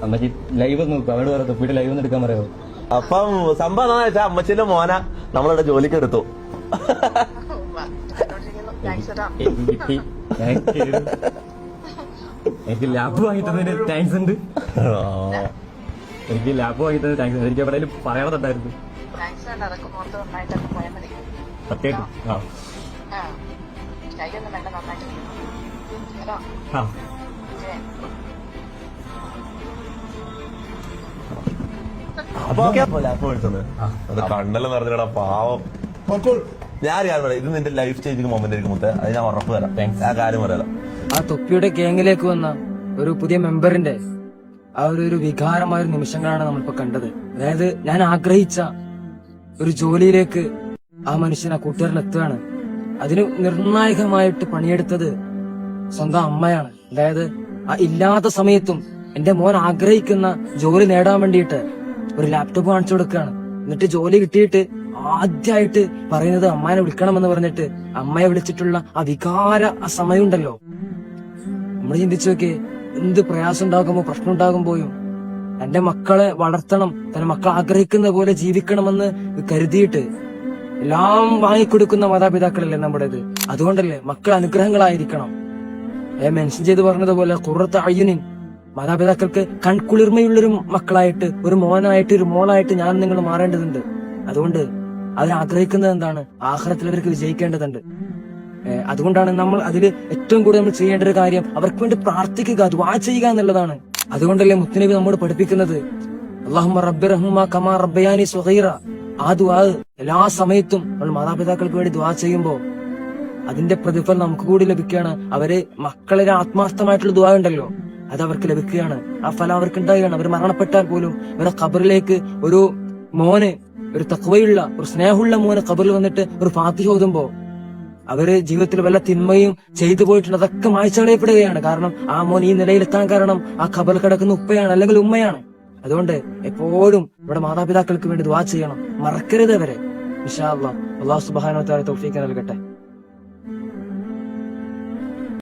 അമ്മച്ചി ലൈവ് നോക്കും, അവരോട് പറയാം തൊപ്പിയുടെ ലൈവ് ഒന്ന് എടുക്കാൻ പറയാമോ? അപ്പം സംഭവം എന്താണെന്ന് വെച്ചാൽ അമ്മച്ചിന്റെ മോന നമ്മളിവിടെ ജോലിക്ക് എടുത്തു. എനിക്ക് ലാപ്പ് വാങ്ങി തന്നതിന് താങ്ക്സ് ഉണ്ട്. എനിക്ക് ലാപ്പ് വാങ്ങി തന്നതിന് താങ്ക്സ്. എനിക്ക് എവിടെയും പറയണതുണ്ടായിരുന്നു സത്യമായിട്ടും. അത് കണ്ണെല്ലാം നിറഞ്ഞടാ പാവം. ഞാൻ കാര്യം പറയാം, ഇത് നിന്റെ ലൈഫ് ചേഞ്ചിങ് മൊമെന്റ് ആയിരിക്കും മുത്തേ, അത് ഞാൻ ഉറപ്പ് തരാം. ആ കാര്യം പറയാം. ആ തൊപ്പിയുടെ ഗ്യാങ്ങിലേക്ക് വന്ന ഒരു പുതിയ മെമ്പറിന്റെ ആ ഒരു വികാരമായ ഒരു നിമിഷങ്ങളാണ് നമ്മളിപ്പോ കണ്ടത്. അതായത് ഞാൻ ആഗ്രഹിച്ച ഒരു ജോലിയിലേക്ക് ആ മനുഷ്യൻ ആ കൂട്ടുകാരൻ എത്തുകയാണ്. അതിന് നിർണായകമായിട്ട് പണിയെടുത്തത് സ്വന്തം അമ്മയാണ്. അതായത് ആ ഇല്ലാത്ത സമയത്തും എന്റെ മോൻ ആഗ്രഹിക്കുന്ന ജോലി നേടാൻ വേണ്ടിയിട്ട് ഒരു ലാപ്ടോപ്പ് കാണിച്ചു കൊടുക്കുകയാണ്. എന്നിട്ട് ജോലി കിട്ടിയിട്ട് ആദ്യമായിട്ട് പറയുന്നത് അമ്മാനെ വിളിക്കണമെന്ന് പറഞ്ഞിട്ട് അമ്മയെ വിളിച്ചിട്ടുള്ള ആ വികാര ആ സമയമുണ്ടല്ലോ, നമ്മൾ ചിന്തിച്ചു നോക്കിയേ, എന്ത് പ്രയാസം ഉണ്ടാകുമ്പോ പ്രശ്നം ഉണ്ടാകുമ്പോഴും തന്റെ മക്കളെ വളർത്തണം, തന്റെ മക്കൾ ആഗ്രഹിക്കുന്ന പോലെ ജീവിക്കണമെന്ന് കരുതിയിട്ട് എല്ലാം വാങ്ങിക്കൊടുക്കുന്ന മാതാപിതാക്കളല്ലേ നമ്മുടേത്. അതുകൊണ്ടല്ലേ മക്കൾ അനുഗ്രഹങ്ങളായിരിക്കണം. മെൻഷൻ ചെയ്ത് പറഞ്ഞതുപോലെ ഖുറത്ത് അയ്യുനിൻ, മാതാപിതാക്കൾക്ക് കൺകുളിർമയുള്ളൊരു മക്കളായിട്ട്, ഒരു മോനായിട്ട് ഒരു മോളായിട്ട് ഞാൻ നിങ്ങൾ മാറേണ്ടതുണ്ട്. അതുകൊണ്ട് അതിനാഗ്രഹിക്കുന്നത് എന്താണ്? ആഖിറത്തിൽ അവർക്ക് വിജയിക്കേണ്ടതുണ്ട്. അതുകൊണ്ടാണ് നമ്മൾ അതിൽ ഏറ്റവും കൂടുതൽ നമ്മൾ ചെയ്യേണ്ട ഒരു കാര്യം അവർക്ക് വേണ്ടി പ്രാർത്ഥിക്കുക, ദുആ ചെയ്യുക എന്നുള്ളതാണ്. അതുകൊണ്ടല്ലേ മുത്തുനബി നമ്മോട് പഠിപ്പിക്കുന്നത് അല്ലാഹുമ്മ റബ്ബി റഹ്മുമാ കമാ റബ്ബയാനി സ്വഗീറ. ആ ദുആ എല്ലാ സമയത്തും നമ്മൾ മാതാപിതാക്കൾക്ക് വേണ്ടി ദുആ ചെയ്യുമ്പോൾ അതിന്റെ പ്രതിഫലം നമുക്ക് കൂടി ലഭിക്കുകയാണ്. അവര് മക്കളെ ആത്മാർത്ഥമായിട്ടുള്ള ദുആ ഉണ്ടല്ലോ, അത് അവർക്ക് ലഭിക്കുകയാണ്. ആ ഫലം അവർക്ക് ഉണ്ടാവുകയാണ്. അവർ മരണപ്പെട്ടാൽ പോലും അവരുടെ ഖബറിലേക്ക് ഒരു മോന്, ഒരു തഖ്വയുള്ള ഒരു സ്നേഹമുള്ള മോന് ഖബറിൽ വന്നിട്ട് ഒരു ഫാത്തിഹ ഓതുമ്പോ അവര് ജീവിതത്തിൽ വല്ല തിന്മയും ചെയ്തു പോയിട്ടുണ്ട്, അതൊക്കെ മായ്ച്ചളയപ്പെടുകയാണ്. കാരണം ആ മോൻ ഈ നിലയിലെത്താൻ കാരണം ആ ഖബറിൽ കിടക്കുന്ന ഉപ്പയാണ് അല്ലെങ്കിൽ ഉമ്മയാണ്. അതുകൊണ്ട് എപ്പോഴും ഇവിടെ മാതാപിതാക്കൾക്ക് വേണ്ടി ദുആ ചെയ്യണം, മറക്കരുത് അവരെ. ഇൻഷാ അല്ലാഹ്. അല്ലാഹു സുബ്ഹാനഹു വ തആല തൗഫീഖ് നൽകട്ടെ.